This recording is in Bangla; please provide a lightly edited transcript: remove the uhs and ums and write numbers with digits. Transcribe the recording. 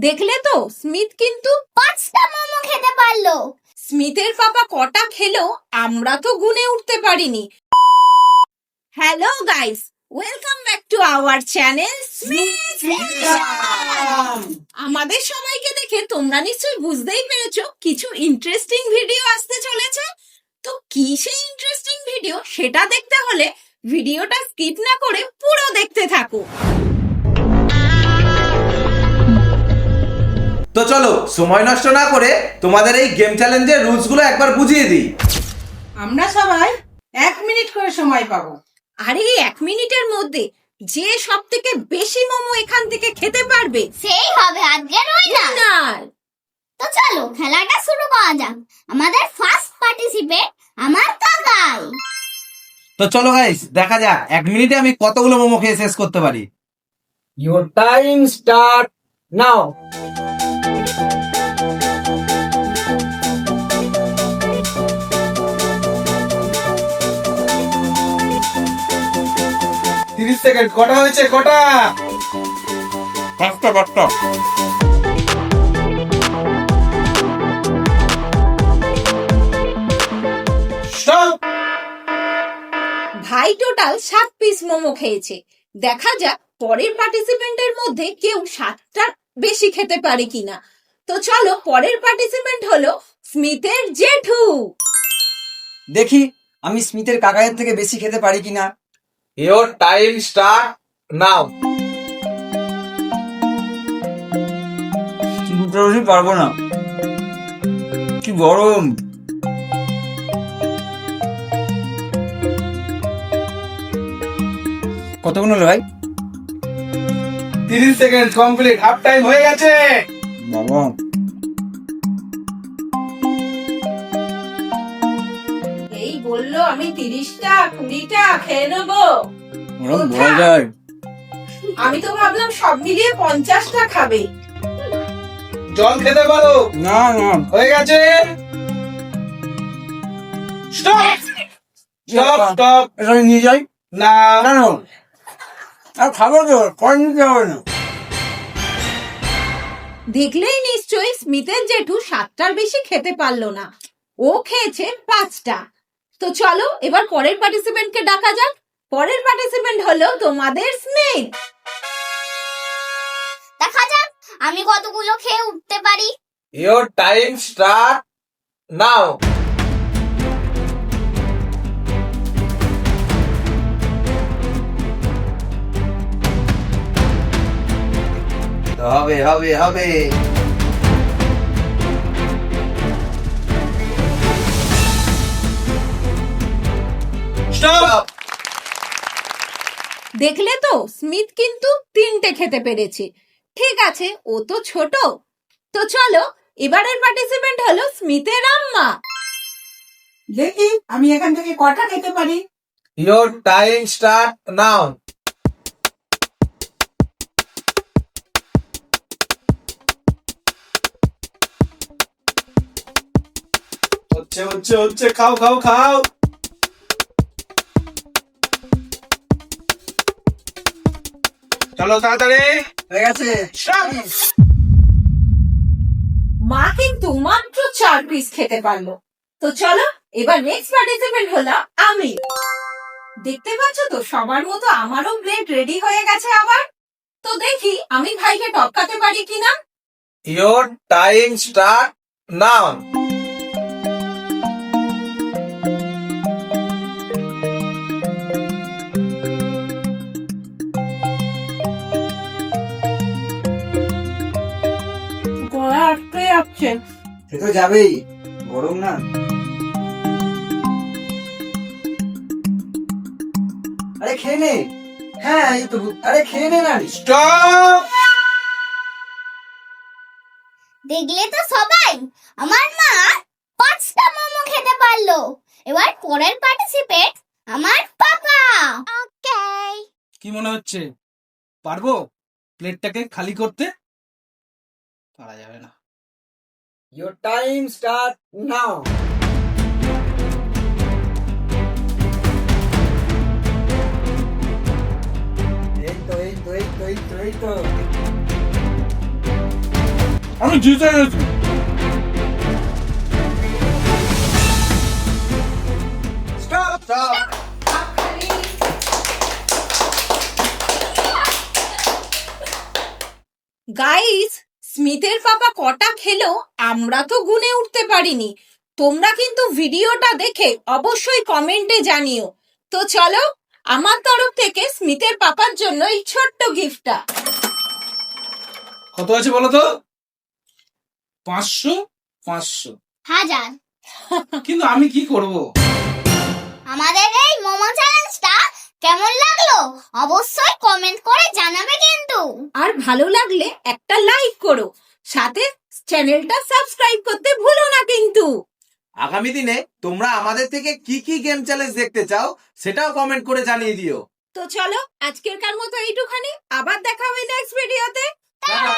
দেখলে তো স্মিথ কিন্তু 5টা মোমো খেতে পারলো। স্মিথের পাপা কটা খেলো আমরা তো গুনে উঠতে পারিনি। Hello guys, welcome back to our channel Smith. আমাদের সবাইকে দেখে তোমরা নিশ্চয়ই বুঝতেই পেরেছো কিছু ইন্টারেস্টিং ভিডিও আসতে চলেছে। তো কি সেই ইন্টারেস্টিং ভিডিও সেটা দেখতে হলে ভিডিওটা স্কিপ না করে পুরো দেখতে থাকো। তো চলো সময় নষ্ট না করে তোমাদের এই গেম চ্যালেঞ্জের রুলস গুলো একবার বুঝিয়ে দিই। আমরা সবাই 1 মিনিট করে সময় পাবো। আর এই 1 মিনিটের মধ্যে যে সব থেকে বেশি মোমো এখান থেকে খেতে পারবে সেই হবে আজকের উইনার। না, তো চলো খেলাটা শুরু করা যাক। আমাদের ফার্স্ট পার্টিসিপেট আমার কাকাই। তো চলো গাইস দেখা যাক 1 মিনিটে আমি কতগুলো মোমো খেয়ে শেষ করতে পারি। Your time start now. Second কটা হয়েছে? কটা? পাঁচটা। স্টপ। ভাই টোটাল 7 পিস মোমো খেয়েছে। দেখা যাক পরের পার্টিসিপেন্টের মধ্যে কেউ 7টার বেশি খেতে পারে কিনা। তো চলো পরের পার্টিসিপেন্ট হলো স্মিথের জেঠু। দেখি আমি স্মিথের কাকায়ের থেকে বেশি খেতে পারি কিনা। Your time start now. দুটো বেশি পারবো না, কি গরম। কতক্ষণ হলো ভাই? 30 সেকেন্ড কমপ্লিট, হাফ টাইম হয়ে গেছে। বাবা এই বললো আমি 30টা 20টা খেয়ে নেবো। ওরম বলা যায়? আমি তো ভাবলাম সব মিলিয়ে 50টা খাবে। জল খেতে পারো। না না, হয়ে গেছে। স্টপ। স্টপ। এটা আমি নিয়ে যাই না কেন? আর খাবো তো, পরে নিতে হবে না। দেখলেই নিশ্চয়ই স্মিথের জেঠু 7টার বেশি খেতে পারলো না, ও খেয়েছে 5টা। তো চলো এবার পরের পার্টিসিপেন্টকে ডাকা যাক। পরের পার্টিসিপেন্ট হলো তোমাদের স্মিথ। দেখা যাক আমি কতগুলো খেয়ে উঠতে পারি। Your time start now. হবে। Stop. দেখলে তো স্মিথ কিন্তু 3টে খেতে পেরেছে। ঠিক আছে, ও তো ছোট। তো চলো এবারের পার্টিসিপেন্ট হলো স্মিথের আম্মা। দেখি আমি এখান থেকে কটা খেতে পারি। Your time start now. হচ্ছে খাও। চলো তাড়াতাড়ি। হয়ে গেছে। মা কিন্তু মাত্র 4 পিস খেতে পারলো। তো চলো এবার নেক্সট পার্টিসিপেন্ট হলো আমি। দেখতে পাচ্ছ তো সবার মতো আমারও প্লেট রেডি হয়ে গেছে আবার। তো দেখি আমি ভাইকে টপকাতে পারি কিনা। Your time start now. গলা আটকে যাচ্ছে। সে তো যাবেই, গরম না। আরে খেয়ে নে। হ্যাঁ এই তো, আরে খেয়ে নে না। Stop. দেখলে তো সবাই, আমার মা 5টা মোমো খেতে পারলো। এবার পরের পার্টিসিপেট আমার পাপা। ওকে। কি মনে হচ্ছে পারবো প্লেটটাকে খালি করতে? পারা যাবে না। Your time start now. এই তো আমি জিতে গেছি। গাইস, স্মিথের পাপা কটা খেলো আমরা তো গুনে উঠতে পারিনি। তোমরা কিন্তু ভিডিওটা দেখে অবশ্যই কমেন্টে জানিও। তো চলো, আমার তরফ থেকে স্মিথের পাপার জন্য এই ছোট্ট গিফটটা। কত আছে বলো তো? 500 500। 1000। কিন্তু আমি কি করব? আমাদের এই মোমো চ্যালেঞ্জটা কেমন লাগলো অবশ্যই কমেন্ট করে জানাবে কিন্তু। আর ভালো লাগলে একটা লাইক করো, সাথে চ্যানেলটা সাবস্ক্রাইব করতে ভুলো না কিন্তু। আগামী দিনে তোমরা আমাদের থেকে কি কি গেম চ্যালেঞ্জ দেখতে চাও সেটাও কমেন্ট করে জানিয়ে দিও। তো চলো, আজকের মতো এইটুখানি। আবার দেখা হবে নেক্সট ভিডিওতে। টাটা।